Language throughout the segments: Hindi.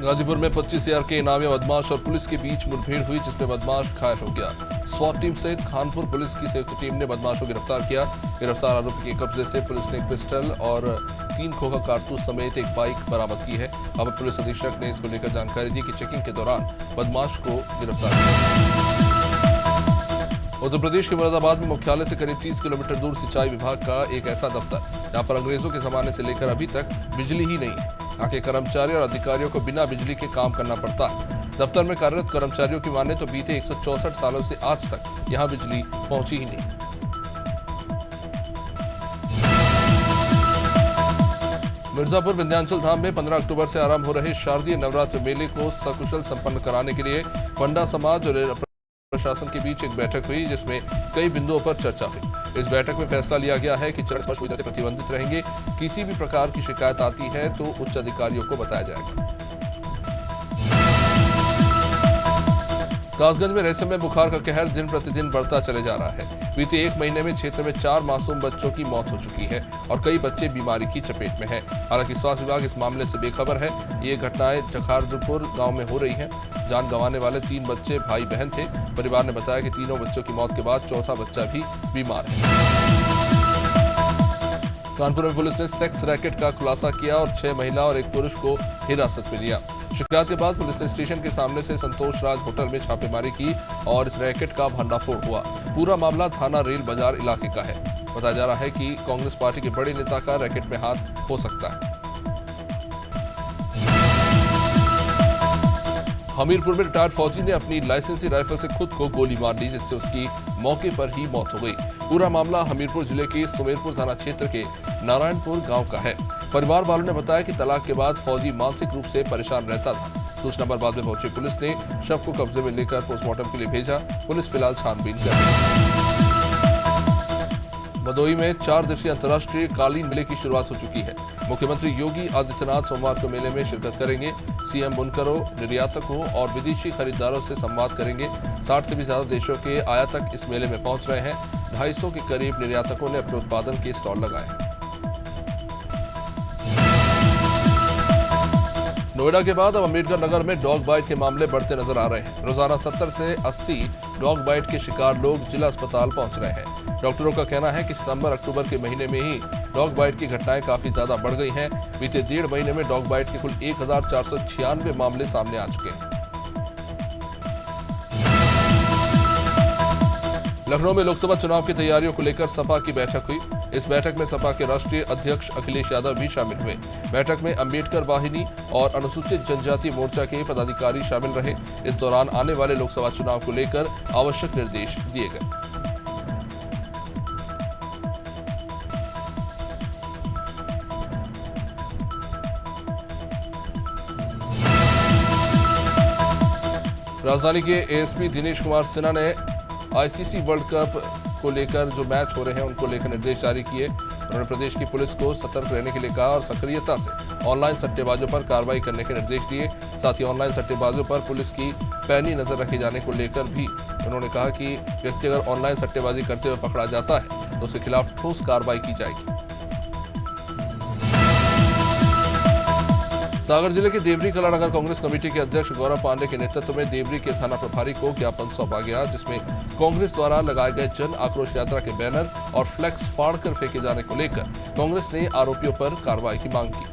गाजीपुर में 25 हजार के इनामी बदमाश और पुलिस के बीच मुठभेड़ हुई, जिसमें बदमाश घायल हो गया। स्वाट टीम सहित खानपुर पुलिस की संयुक्त टीम ने बदमाश को गिरफ्तार किया। गिरफ्तार आरोपी के कब्जे से पुलिस ने एक पिस्टल और 3 खोखा कारतूस समेत एक बाइक बरामद की है। अब पुलिस अधीक्षक ने इसको लेकर जानकारी दी कि चेकिंग के दौरान बदमाश को गिरफ्तार किया। उत्तर प्रदेश के मुरादाबाद में मुख्यालय से करीब 30 किलोमीटर दूर सिंचाई विभाग का एक ऐसा दफ्तर जहां पर अंग्रेजों के जमाने से लेकर अभी तक बिजली ही नहीं है। यहाँ के कर्मचारी और अधिकारियों को बिना बिजली के काम करना पड़ता है। दफ्तर में कार्यरत कर्मचारियों की माने तो बीते 164 सालों से आज तक यहाँ बिजली पहुंची ही नहीं। मिर्जापुर विंध्याचल धाम में 15 अक्टूबर से आरंभ हो रहे शारदीय नवरात्र मेले को सकुशल संपन्न कराने के लिए पंडा समाज और प्रशासन के बीच एक बैठक हुई, जिसमें कई बिंदुओं पर चर्चा हुई। इस बैठक में फैसला लिया गया है कि चरण स्पर्श पूजा से प्रतिबंधित रहेंगे। किसी भी प्रकार की शिकायत आती है तो उच्च अधिकारियों को बताया जाएगा। कासगंज में रेशम में बुखार का कहर दिन प्रतिदिन बढ़ता चले जा रहा है। बीते 1 महीने में क्षेत्र में 4 मासूम बच्चों की मौत हो चुकी है और कई बच्चे बीमारी की चपेट में हैं। हालांकि स्वास्थ्य विभाग इस मामले से बेखबर है। ये घटनाएं जखारपुर गांव में हो रही हैं। जान गंवाने वाले 3 बच्चे भाई बहन थे। परिवार ने बताया कि तीनों बच्चों की मौत के बाद चौथा बच्चा भी बीमार है। कानपुर में पुलिस ने सेक्स रैकेट का खुलासा किया और 6 महिला और 1 पुरुष को हिरासत में लिया। शिकायत के बाद पुलिस ने स्टेशन के सामने से संतोष राज होटल में छापेमारी की और इस रैकेट का भंडाफोड़ हुआ। पूरा मामला थाना रेल बाजार इलाके का है। बताया जा रहा है कि कांग्रेस पार्टी के बड़े नेता का रैकेट में हाथ हो सकता है। हमीरपुर में रिटायर्ड फौजी ने अपनी लाइसेंसी राइफल से खुद को गोली मार ली, जिससे उसकी मौके पर ही मौत हो गई। पूरा मामला हमीरपुर जिले के सुमेरपुर थाना क्षेत्र के नारायणपुर गांव का है। परिवार वालों ने बताया कि तलाक के बाद फौजी मानसिक रूप से परेशान रहता था। सूचना पर बाद में पहुंची पुलिस ने शव को कब्जे में लेकर पोस्टमार्टम के लिए भेजा। पुलिस फिलहाल छानबीन कर रही है। भदोही में 4 दिवसीय अंतर्राष्ट्रीय कालीन मेले की शुरुआत हो चुकी है। मुख्यमंत्री योगी आदित्यनाथ सोमवार को मेले में शिरकत करेंगे। सीएम बुनकरों, निर्यातकों और विदेशी खरीदारों से संवाद करेंगे। 60 से भी ज्यादा देशों के आयातक इस मेले में पहुंच रहे हैं। 250 के करीब निर्यातकों ने अपने उत्पादन के स्टॉल लगाए हैं। नोएडा के बाद अब अम्बेडकर नगर में डॉग बाइट के मामले बढ़ते नजर आ रहे हैं। रोजाना 70 से 80 डॉग बाइट के शिकार लोग जिला अस्पताल पहुंच रहे हैं। डॉक्टरों का कहना है कि सितंबर-अक्टूबर के महीने में ही डॉग बाइट की घटनाएं काफी ज्यादा बढ़ गई हैं। बीते 1.5 महीने में डॉग बाइट के कुल 1496 मामले सामने आ चुके हैं। लखनऊ में लोकसभा चुनाव की तैयारियों को लेकर सपा की बैठक हुई। इस बैठक में सपा के राष्ट्रीय अध्यक्ष अखिलेश यादव भी शामिल हुए। बैठक में अंबेडकर वाहिनी और अनुसूचित जनजाति मोर्चा के पदाधिकारी शामिल रहे। इस दौरान आने वाले लोकसभा चुनाव को लेकर आवश्यक निर्देश दिए गए। राजधानी के एएसपी दिनेश कुमार सिन्हा ने आईसीसी वर्ल्ड कप को लेकर जो मैच हो रहे हैं उनको लेकर निर्देश जारी किए। उन्होंने प्रदेश की पुलिस को सतर्क रहने के लिए कहा और सक्रियता से ऑनलाइन सट्टेबाजों पर कार्रवाई करने के निर्देश दिए। साथ ही ऑनलाइन सट्टेबाजों पर पुलिस की पैनी नजर रखे जाने को लेकर भी उन्होंने कहा कि व्यक्ति अगर ऑनलाइन सट्टेबाजी करते हुए पकड़ा जाता है तो उसके खिलाफ ठोस कार्रवाई की जाएगी। सागर जिले के देवरी कला नगर कांग्रेस कमेटी के अध्यक्ष गौरव पांडे के नेतृत्व में देवरी के थाना प्रभारी को ज्ञापन सौंपा गया, जिसमें कांग्रेस द्वारा लगाए गए जन आक्रोश यात्रा के बैनर और फ्लैक्स फाड़कर फेंके जाने को लेकर कांग्रेस ने आरोपियों पर कार्रवाई की मांग की।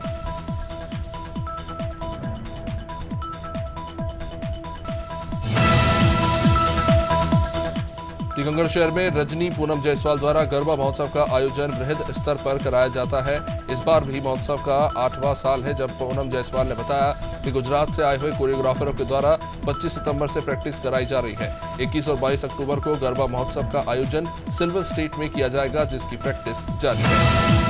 टीकमगढ़ शहर में रजनी पूनम जायसवाल द्वारा गरबा महोत्सव का आयोजन बृहद स्तर पर कराया जाता है। इस बार भी महोत्सव का 8वां साल है, जब पूनम जायसवाल ने बताया कि गुजरात से आए हुए कोरियोग्राफरों के द्वारा 25 सितंबर से प्रैक्टिस कराई जा रही है। 21 और 22 अक्टूबर को गरबा महोत्सव का आयोजन सिल्वर स्ट्रीट में किया जाएगा, जिसकी प्रैक्टिस जारी है।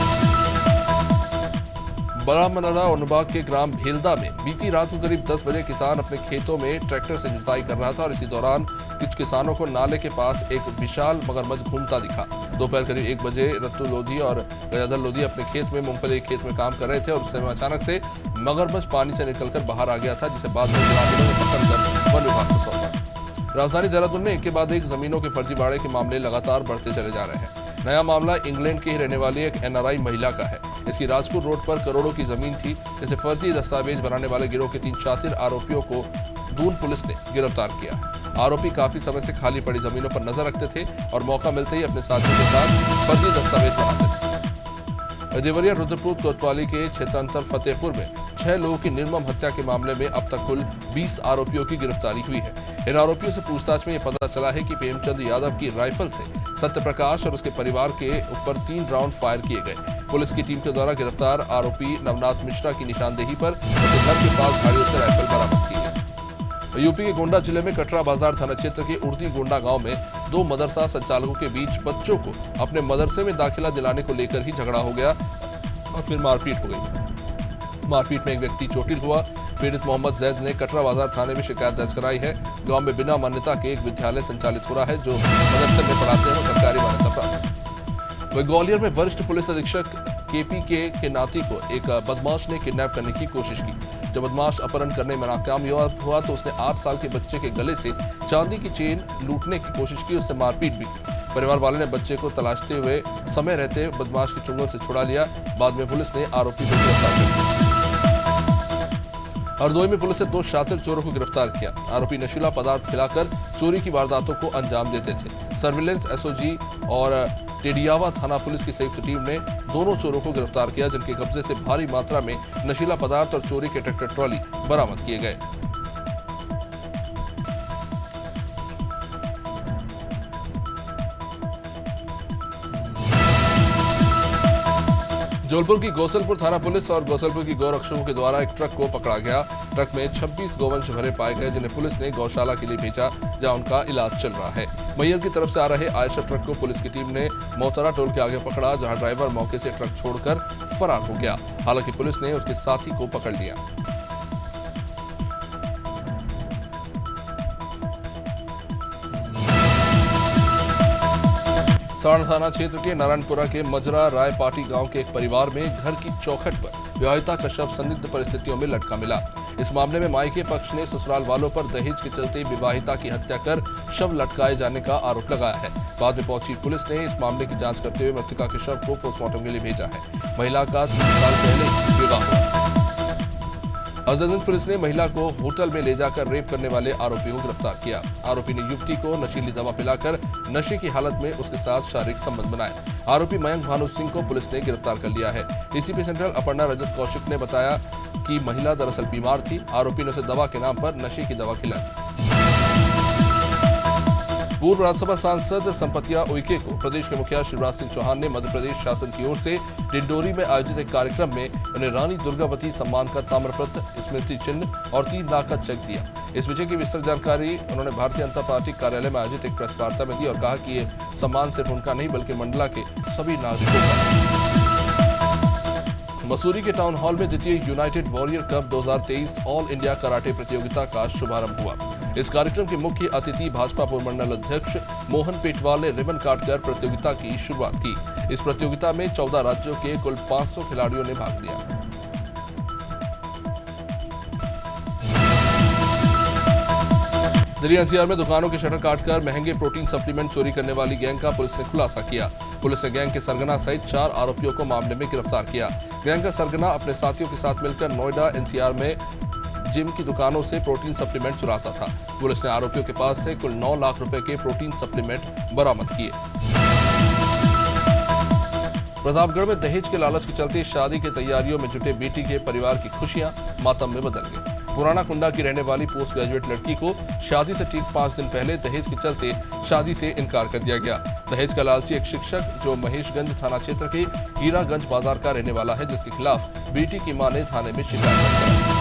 बड़ा मनरा अनुबाग के ग्राम भेलदा में बीती रात को करीब 10 बजे किसान अपने खेतों में ट्रैक्टर से जुताई कर रहा था और इसी दौरान कुछ किसानों को नाले के पास एक विशाल मगरमच्छ घूमता दिखा। दोपहर करीब 1 बजे रत्तू लोधी और गजाधर लोधी अपने खेत में मूंगफली के खेत में काम कर रहे थे और उस समय अचानक से मगरमच्छ पानी से निकलकर बाहर आ गया था, जिसे बाद में ग्रामीणों ने पकड़कर वन विभाग को सौंपा। राजधानी देहरादून में एक के बाद एक जमीनों के फर्जीवाड़े के मामले लगातार बढ़ते चले जा रहे हैं। नया मामला इंग्लैंड की ही रहने वाली एक NRI महिला का है। इसकी राजपुर रोड पर करोड़ों की जमीन थी, जिसे फर्जी दस्तावेज बनाने वाले गिरोह के 3 शातिर आरोपियों को दून पुलिस ने गिरफ्तार किया। आरोपी काफी समय से खाली पड़ी जमीनों पर नजर रखते थे और मौका मिलते ही अपने साथियों के साथ फर्जी दस्तावेज बनाते थे। देवरिया रुद्रपुर कोतवाली के क्षेत्रांतर फतेहपुर में 6 लोगों की निर्मम हत्या के मामले में अब तक कुल 20 आरोपियों की गिरफ्तारी हुई है। इन आरोपियों से पूछताछ में यह पता चला है कि प्रेमचंद यादव की राइफल से सत्यप्रकाश और उसके परिवार के ऊपर 3 राउंड फायर किए गए। पुलिस की टीम के द्वारा गिरफ्तार आरोपी नवनाथ मिश्रा की निशानदेही पर उसके घर के पास झाड़ियों से राइफल बरामद की है। यूपी के गोंडा जिले में कटरा बाजार थाना क्षेत्र के उर्दी गोंडा गांव में 2 मदरसा संचालकों के बीच बच्चों को अपने मदरसे में दाखिला दिलाने को लेकर ही झगड़ा हो गया और फिर मारपीट हो गई। मारपीट में एक व्यक्ति चोटिल हुआ। पीड़ित मोहम्मद जैद ने कटरा बाजार थाने में शिकायत दर्ज कराई है। गांव में बिना मान्यता के एक विद्यालय संचालित हो रहा है, जो मदरसे में पढ़ाते हैं वो सरकारी मान्यता प्राप्त है। वही ग्वालियर में वरिष्ठ पुलिस अधीक्षक KPK के नाती को एक बदमाश ने किडनैप करने की कोशिश की। जब बदमाश अपहरण करने में नाकाम हुआ तो उसने 8 साल के बच्चे के गले से चांदी की चेन लूटने की कोशिश की, उससे मारपीट भी की। परिवार वाले ने बच्चे को तलाशते हुए समय रहते बदमाश के चुंगल से छुड़ा लिया। बाद में पुलिस ने आरोपी को गिरफ्तार कर लिया। हरदोई में पुलिस ने 2 शातिर चोरों को गिरफ्तार किया। आरोपी नशीला पदार्थ खिलाकर चोरी की वारदातों को अंजाम देते थे। सर्विलेंस SOG और टेडियावा थाना पुलिस की संयुक्त टीम ने दोनों चोरों को गिरफ्तार किया, जिनके कब्जे से भारी मात्रा में नशीला पदार्थ और चोरी के ट्रैक्टर ट्रॉली बरामद किए गए। जबलपुर की गौसलपुर थाना पुलिस और गौसलपुर की गौरक्षकों के द्वारा एक ट्रक को पकड़ा गया। ट्रक में 26 गोवंश भरे पाए गए, जिन्हें पुलिस ने गौशाला के लिए भेजा, जहां उनका इलाज चल रहा है। मैयर की तरफ से आ रहे आयशर ट्रक को पुलिस की टीम ने मोहतरा टोल के आगे पकड़ा, जहां ड्राइवर मौके से ट्रक छोड़कर फरार हो गया। हालांकि पुलिस ने उसके साथी को पकड़ लिया। सारण थाना क्षेत्र के नारायणपुरा के मजरा रायपाटी गांव के एक परिवार में घर की चौखट पर विवाहिता का शव संदिग्ध परिस्थितियों में लटका मिला। इस मामले में मायके पक्ष ने ससुराल वालों पर दहेज के चलते विवाहिता की हत्या कर शव लटकाए जाने का आरोप लगाया है। बाद में पहुंची पुलिस ने इस मामले की जांच करते हुए मृतका के शव को पोस्टमार्टम के लिए भेजा है। महिला का 3 साल पहले विवाह हुआ। अजगंज पुलिस ने महिला को होटल में ले जाकर रेप करने वाले आरोपी को गिरफ्तार किया। आरोपी ने युवती को नशीली दवा पिलाकर नशे की हालत में उसके साथ शारीरिक संबंध बनाए। आरोपी मयंक भानु सिंह को पुलिस ने गिरफ्तार कर लिया है। DCP सेंट्रल अपर्णा रजत कौशिक ने बताया कि महिला दरअसल बीमार थी। आरोपी ने उसे दवा के नाम पर नशे की दवा खिलाई। पूर्व राज्यसभा सांसद संपतिया उइके को प्रदेश के मुखिया शिवराज सिंह चौहान ने मध्य प्रदेश शासन की ओर से डिंडोरी में आयोजित एक कार्यक्रम में उन्हें रानी दुर्गावती सम्मान का ताम्रपत्र, स्मृति चिन्ह और 3 लाख का चेक दिया। इस विषय की विस्तृत जानकारी उन्होंने भारतीय जनता पार्टी कार्यालय में आयोजित एक प्रेस वार्ता में दी और कहा कि ये सम्मान सिर्फ उनका नहीं बल्कि मंडला के सभी नागरिकों का। मसूरी के टाउन हॉल में द्वितीय United warrior cup 2023 all India karate प्रतियोगिता का शुभारंभ हुआ। इस कार्यक्रम के मुख्य अतिथि भाजपा पूर्व मंडल अध्यक्ष मोहन पेटवाल ने रिबन काटकर प्रतियोगिता की शुरुआत की। इस प्रतियोगिता में 14 राज्यों के कुल 500 खिलाड़ियों ने भाग लिया। दिल्ली NCR में दुकानों के शटर काटकर महंगे प्रोटीन सप्लीमेंट चोरी करने वाली गैंग का पुलिस ने खुलासा किया। पुलिस ने गैंग के सरगना सहित 4 आरोपियों को मामले में गिरफ्तार किया। गैंग का सरगना अपने साथियों के साथ मिलकर नोएडा NCR में जिम की दुकानों से प्रोटीन सप्लीमेंट चुराता था। पुलिस ने आरोपियों के पास से कुल 9 लाख रुपए के प्रोटीन सप्लीमेंट बरामद किए। प्रतापगढ़ में दहेज के लालच के चलते शादी की तैयारियों में जुटे बेटी के परिवार की खुशियां मातम में बदल गई। पुराना कुंडा की रहने वाली पोस्ट ग्रेजुएट लड़की को शादी से ठीक 5 दिन पहले दहेज के चलते शादी से इनकार कर दिया गया। दहेज का लालची एक शिक्षक जो महेशगंज थाना क्षेत्र के हीरागंज बाजार का रहने वाला है, जिसके खिलाफ बेटी की मां ने थाने में शिकायत दर्ज कराई।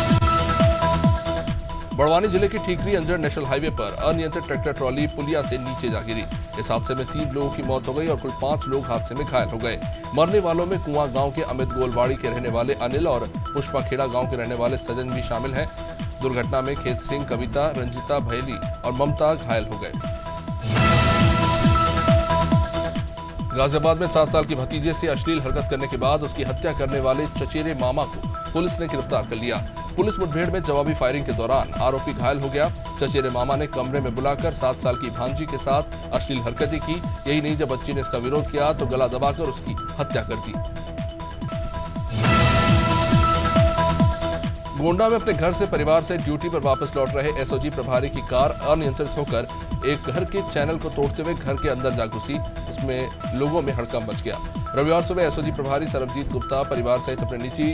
बड़वानी जिले के ठीकरी अंजड़ नेशनल हाईवे पर अनियंत्रित ट्रैक्टर ट्रॉली पुलिया से नीचे जा गिरी। इस हादसे में 3 लोगों की मौत हो गई और कुल 5 लोग हादसे में घायल हो गए। मरने वालों में कुआं गांव के अमित गोलवाड़ी के रहने वाले अनिल और पुष्पाखेड़ा गांव के रहने वाले सजन भी शामिल हैं। दुर्घटना में खेत सिंह, कविता, रंजिता भैली और ममता घायल हो गए। गाजियाबाद में 7 साल की भतीजे से अश्लील हरकत करने के बाद उसकी हत्या करने वाले चचेरे मामा को पुलिस ने गिरफ्तार कर लिया। पुलिस मुठभेड़ में जवाबी फायरिंग के दौरान आरोपी घायल हो गया। चचेरे मामा ने कमरे में बुलाकर 7 साल की भांजी के साथ अश्लील हरकतें की। यही नहीं, जब बच्ची ने इसका विरोध किया तो गला दबाकर उसकी हत्या कर दी। गोंडा में अपने घर से परिवार से ड्यूटी पर वापस लौट रहे एसओजी प्रभारी की कार अनियंत्रित होकर एक घर के चैनल को तोड़ते हुए घर के अंदर जा घुसी। उसमें लोगों में हड़कंप मच गया। रविवार सुबह एसओजी प्रभारी सरबजीत गुप्ता परिवार सहित अपने निजी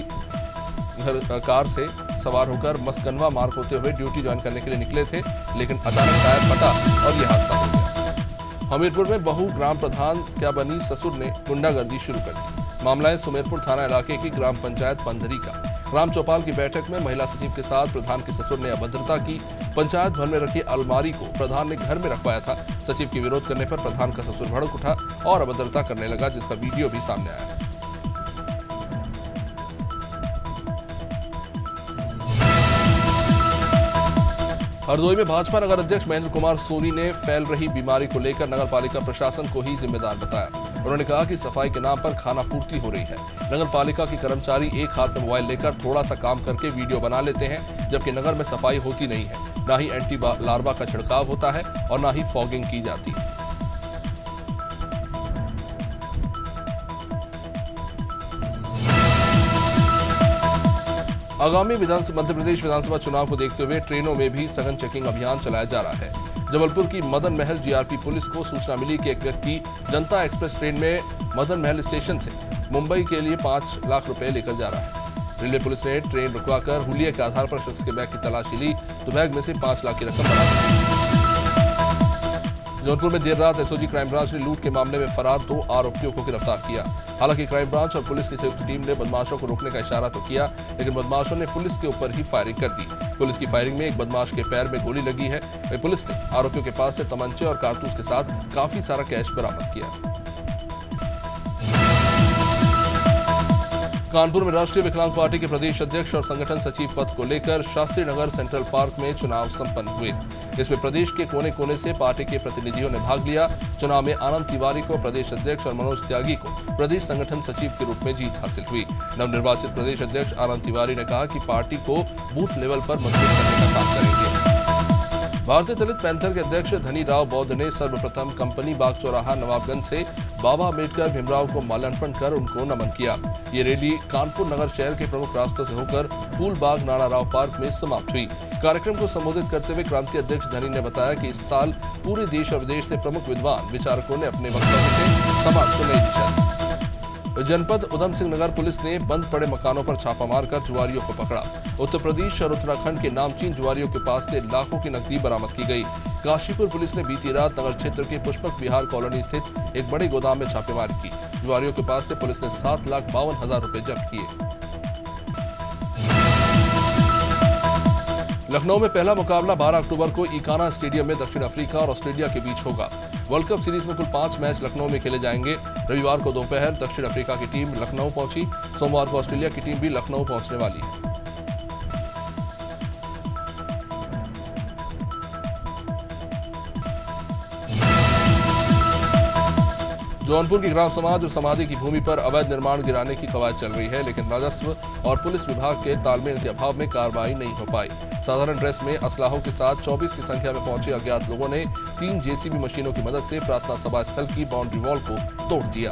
कार से सवार होकर मस्कनवा मार्ग होते हुए ड्यूटी ज्वाइन करने के लिए निकले थे, लेकिन अचानक टायर फटा और यह हादसा हो गया। हमीरपुर में बहू ग्राम प्रधान क्या बनी ससुर ने गुंडागर्दी शुरू कर दी। मामला है सुमेरपुर थाना इलाके की ग्राम पंचायत पंधरी का। ग्राम चौपाल की बैठक में महिला सचिव के साथ प्रधान के ससुर ने अभद्रता की। पंचायत भवन में रखी अलमारी को प्रधान ने घर में रखवाया था। सचिव के विरोध करने पर प्रधान का ससुर भड़क उठा और अभद्रता करने लगा, जिसका वीडियो भी सामने आया। हरदोई में भाजपा नगर अध्यक्ष महेंद्र कुमार सोनी ने फैल रही बीमारी को लेकर नगर पालिका प्रशासन को ही जिम्मेदार बताया। उन्होंने कहा कि सफाई के नाम पर खाना पूर्ति हो रही है। नगर पालिका के कर्मचारी एक हाथ में मोबाइल लेकर थोड़ा सा काम करके वीडियो बना लेते हैं, जबकि नगर में सफाई होती नहीं है। न ही एंटी लार्वा का छिड़काव होता है और न ही फॉगिंग की जाती है। आगामी मध्य प्रदेश विधानसभा चुनाव को देखते हुए ट्रेनों में भी सघन चेकिंग अभियान चलाया जा रहा है। जबलपुर की मदन महल जीआरपी पुलिस को सूचना मिली कि एक व्यक्ति जनता एक्सप्रेस ट्रेन में मदन महल स्टेशन से मुंबई के लिए 5 लाख रुपए लेकर जा रहा है। रेलवे पुलिस ने ट्रेन रुकवाकर हुलिये के आधार पर शख्स के बैग की तलाशी ली तो बैग में से 5 लाख की रकम बरामद की। जौनपुर में देर रात एसओजी क्राइम ब्रांच ने लूट के मामले में फरार 2 आरोपियों को गिरफ्तार किया। हालांकि क्राइम ब्रांच और पुलिस की संयुक्त टीम ने बदमाशों को रोकने का इशारा तो किया, लेकिन बदमाशों ने पुलिस के ऊपर ही फायरिंग कर दी। पुलिस की फायरिंग में एक बदमाश के पैर में गोली लगी है। पुलिस ने आरोपियों के पास से तमंचे और कारतूस के साथ काफी सारा कैश बरामद किया। कानपुर में राष्ट्रीय विकलांग पार्टी के प्रदेश अध्यक्ष और संगठन सचिव पद को लेकर शास्त्री नगर सेंट्रल पार्क में चुनाव संपन्न हुए। इसमें प्रदेश के कोने कोने से पार्टी के प्रतिनिधियों ने भाग लिया। चुनाव में आनंद तिवारी को प्रदेश अध्यक्ष और मनोज त्यागी को प्रदेश संगठन सचिव के रूप में जीत हासिल हुई। नवनिर्वाचित प्रदेश अध्यक्ष आनंद तिवारी ने कहा कि पार्टी को बूथ लेवल पर मजबूत करने का काम करेंगे। भारतीय दलित पैंथर के अध्यक्ष धनी राव बौद्ध ने सर्वप्रथम कंपनी बाग चौराहा नवाबगंज से बाबा अम्बेडकर भीमराव को माल्यार्पण कर उनको नमन किया। ये रैली कानपुर नगर शहर के प्रमुख रास्तों से होकर फूलबाग नाना राव पार्क में समाप्त हुई। कार्यक्रम को संबोधित करते हुए क्रांति अध्यक्ष धनी ने बताया कि इस साल पूरे देश और विदेश से प्रमुख विद्वान विचारकों ने अपने वक्तव्य से समाज को नई दिशा दी। जनपद उधम सिंह नगर पुलिस ने बंद पड़े मकानों पर छापा मारकर जुआरियों को पकड़ा। उत्तर प्रदेश और उत्तराखंड के नामचीन जुआरियों के पास से लाखों की नकदी बरामद की गई। काशीपुर पुलिस ने बीती रात नगर क्षेत्र के पुष्पक विहार कॉलोनी स्थित एक बड़े गोदाम में छापेमारी की। जुआरियों के पास से पुलिस ने 7,52,000 रुपए जब्त किए। लखनऊ में पहला मुकाबला 12 अक्टूबर को इकाना स्टेडियम में दक्षिण अफ्रीका और ऑस्ट्रेलिया के बीच होगा। वर्ल्ड कप सीरीज में कुल 5 मैच लखनऊ में खेले जाएंगे। रविवार को दोपहर दक्षिण अफ्रीका की टीम लखनऊ पहुंची। सोमवार को ऑस्ट्रेलिया की टीम भी लखनऊ पहुंचने वाली है। जौनपुर की ग्राम समाज और समाधि की भूमि पर अवैध निर्माण गिराने की कवायद चल रही है, लेकिन राजस्व और पुलिस विभाग के तालमेल के अभाव में कार्रवाई नहीं हो पाई। साधारण ड्रेस में असलाहों के साथ 24 की संख्या में पहुंचे अज्ञात लोगों ने 3 जेसीबी मशीनों की मदद से प्रार्थना सभा स्थल की बाउंड्री वॉल को तोड़ दिया।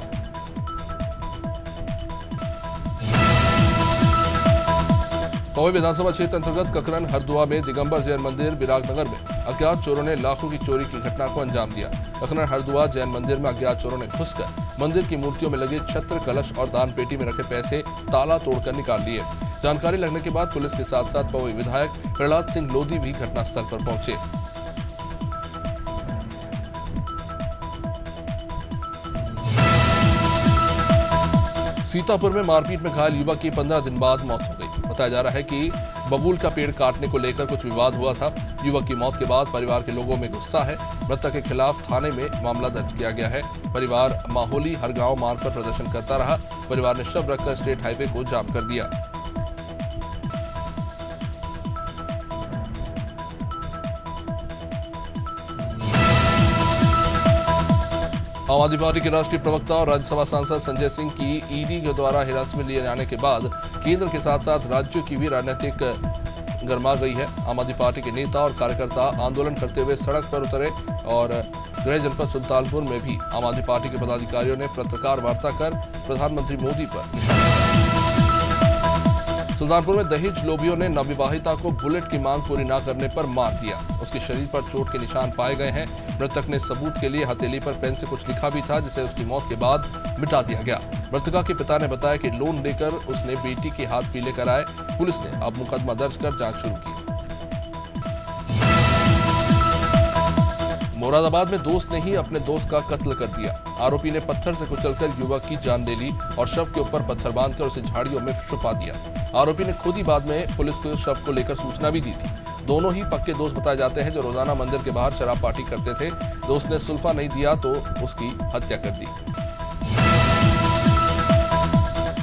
पौवे विधानसभा क्षेत्र अंतर्गत ककरन हरदुआ में दिगंबर जैन मंदिर विरागनगर में अज्ञात चोरों ने लाखों की चोरी की घटना को अंजाम दिया। ककरन हरदुआ जैन मंदिर में अज्ञात चोरों ने घुसकर मंदिर की मूर्तियों में लगे छत्र, कलश और दान पेटी में रखे पैसे ताला तोड़कर निकाल लिए। जानकारी लगने के बाद पुलिस के साथ साथ पौवे विधायक प्रहलाद सिंह लोधी भी घटनास्थल पर पहुंचे। सीतापुर में मारपीट में घायल युवक की 15 दिन बाद मौत हो गई। बताया जा रहा है कि बबूल का पेड़ काटने को लेकर कुछ विवाद हुआ था। युवक की मौत के बाद परिवार के लोगों में गुस्सा है। मृतक के खिलाफ थाने में मामला दर्ज किया गया है। परिवार माहौली हर गांव मारकर प्रदर्शन करता रहा। परिवार ने शव रखकर स्टेट हाईवे को जाम कर दिया। आम आदमी पार्टी के राष्ट्रीय प्रवक्ता और राज्यसभा सांसद संजय सिंह की ईडी के द्वारा हिरासत में लिए जाने के बाद केंद्र के साथ साथ राज्यों की भी राजनीतिक गर्मा गई है। आम आदमी पार्टी के नेता और कार्यकर्ता आंदोलन करते हुए सड़क पर उतरे और गृह जनपद सुल्तानपुर में भी आम आदमी पार्टी के पदाधिकारियों ने पत्रकार वार्ता कर प्रधानमंत्री मोदी पर निशाना साधा। सुल्तानपुर में दहेज लोभियों ने नवविवाहिता को बुलेट की मांग पूरी न करने पर मार दिया। उसके शरीर पर चोट के निशान पाए गए हैं। मृतक ने सबूत के लिए हथेली पर पेन से कुछ लिखा भी था, जिसे उसकी मौत के बाद मिटा दिया गया। मृतका के पिता ने बताया कि लोन लेकर उसने बेटी के हाथ पीले कराए। पुलिस ने अब मुकदमा दर्ज कर जांच शुरू की। मुरादाबाद में दोस्त ने ही अपने दोस्त का कत्ल कर दिया। आरोपी ने पत्थर से कुचलकर युवक की जान ले ली और शव के ऊपर पत्थर बांधकर उसे झाड़ियों में छुपा दिया। आरोपी ने खुद ही बाद में पुलिस को शव को लेकर सूचना भी दी थी। दोनों ही पक्के दोस्त बताए जाते हैं, जो रोजाना मंदिर के बाहर शराब पार्टी करते थे। दोस्त ने सुल्फा नहीं दिया तो उसकी हत्या कर दी।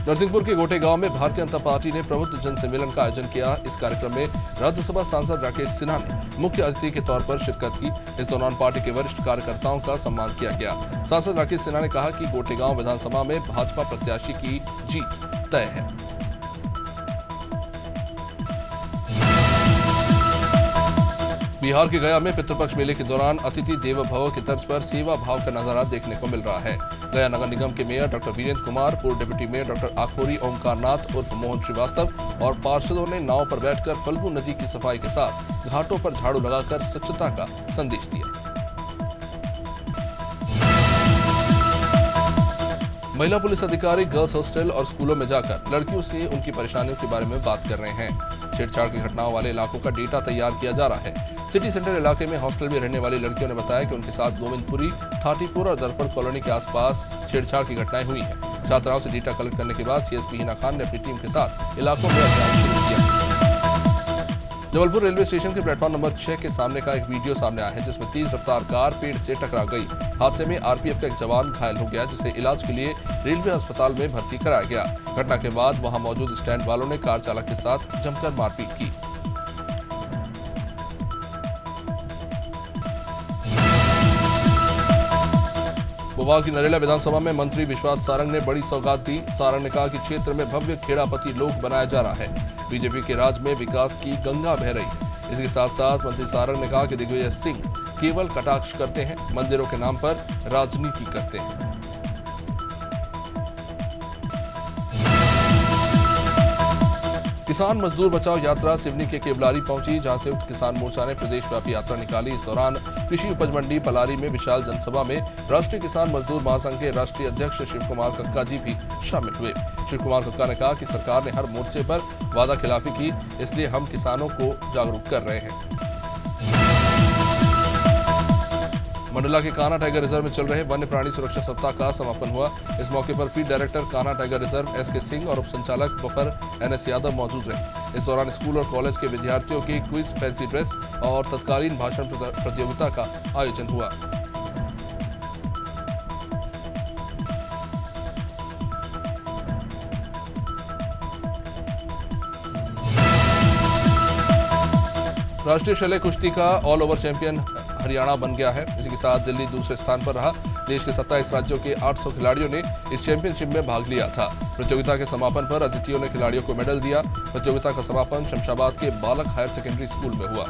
नरसिंहपुर के गोटे गांव में भारतीय जनता पार्टी ने प्रबुद्ध जन सम्मेलन का आयोजन किया। इस कार्यक्रम में राज्यसभा सांसद राकेश सिन्हा ने मुख्य अतिथि के तौर पर शिरकत की। इस दौरान पार्टी के वरिष्ठ कार्यकर्ताओं का सम्मान किया गया। सांसद राकेश सिन्हा ने कहा कि गोटे गांव विधानसभा में भाजपा प्रत्याशी की जीत तय है। बिहार के गया में पितृपक्ष मेले के दौरान अतिथि देवो भव की तर्ज पर सेवा भाव का नजारा देखने को मिल रहा है। गया नगर निगम के मेयर डॉक्टर वीरेंद्र कुमार, पूर्व डिप्टी मेयर डॉक्टर आखोरी ओमकारनाथ उर्फ मोहन श्रीवास्तव और पार्षदों ने नाव पर बैठकर फल्गु नदी की सफाई के साथ घाटों पर झाड़ू लगाकर स्वच्छता का संदेश दिया। महिला पुलिस अधिकारी गर्ल्स हॉस्टल और स्कूलों में जाकर लड़कियों से उनकी परेशानियों के बारे में बात कर रहे हैं। छेड़छाड़ की घटनाओं वाले इलाकों का डेटा तैयार किया जा रहा है। सिटी सेंटर इलाके में हॉस्टल में रहने वाली लड़कियों ने बताया कि उनके साथ गोविंदपुरी, थाटीपुर और दर्पण कॉलोनी के आसपास छेड़छाड़ की घटनाएं हुई हैं। छात्राओं से डेटा कलेक्ट करने के बाद सीएसपी हिना खान ने अपनी टीम के साथ इलाकों में अभियान शुरू किया। जबलपुर रेलवे स्टेशन के प्लेटफॉर्म नंबर 6 के सामने का एक वीडियो सामने आया है, जिसमें तेज रफ्तार कार पेड़ से टकरा गई। हादसे में आरपीएफ का एक जवान घायल हो गया, जिसे इलाज के लिए रेलवे अस्पताल में भर्ती कराया गया। घटना के बाद वहां मौजूद स्टैंड वालों ने कार चालक के साथ जमकर मारपीट की। भोपाल की नरेला विधानसभा में मंत्री विश्वास सारंग ने बड़ी सौगात दी। सारंग ने कहा कि क्षेत्र में भव्य खेड़ापति लोक बनाया जा रहा है। बीजेपी के राज में विकास की गंगा बह रही है। इसके साथ साथ मंत्री सारंग ने कहा कि दिग्विजय सिंह केवल कटाक्ष करते हैं, मंदिरों के नाम पर राजनीति करते हैं। किसान मजदूर बचाओ यात्रा सिवनी के केवलारी पहुंची, जहां संयुक्त किसान मोर्चा ने प्रदेशव्यापी यात्रा निकाली। इस दौरान कृषि उपज मंडी पलारी में विशाल जनसभा में राष्ट्रीय किसान मजदूर महासंघ के राष्ट्रीय अध्यक्ष शिव कुमार कक्का जी भी शामिल हुए। शिव कुमार कक्का ने कहा कि सरकार ने हर मोर्चे पर वादा खिलाफी की, इसलिए हम किसानों को जागरूक कर रहे हैं। मंडला के कान्हा टाइगर रिजर्व में चल रहे वन्य प्राणी सुरक्षा सप्ताह का समापन हुआ। इस मौके पर field director Kanha tiger reserve SK Singh और उप संचालक बफर एनएस यादव मौजूद रहे। इस दौरान स्कूल और कॉलेज के विद्यार्थियों की क्विज, फैंसी ड्रेस और तत्कालीन भाषण प्रतियोगिता का आयोजन हुआ। राष्ट्रीय शल्य कुश्ती का ऑल ओवर चैंपियन हरियाणा बन गया है। इसी के साथ दिल्ली दूसरे स्थान पर रहा। देश के 27 राज्यों के 800 खिलाड़ियों ने इस चैंपियनशिप में भाग लिया था। प्रतियोगिता के समापन पर अतिथियों ने खिलाड़ियों को मेडल दिया। प्रतियोगिता का समापन शमशाबाद के बालक हायर सेकेंडरी स्कूल में हुआ।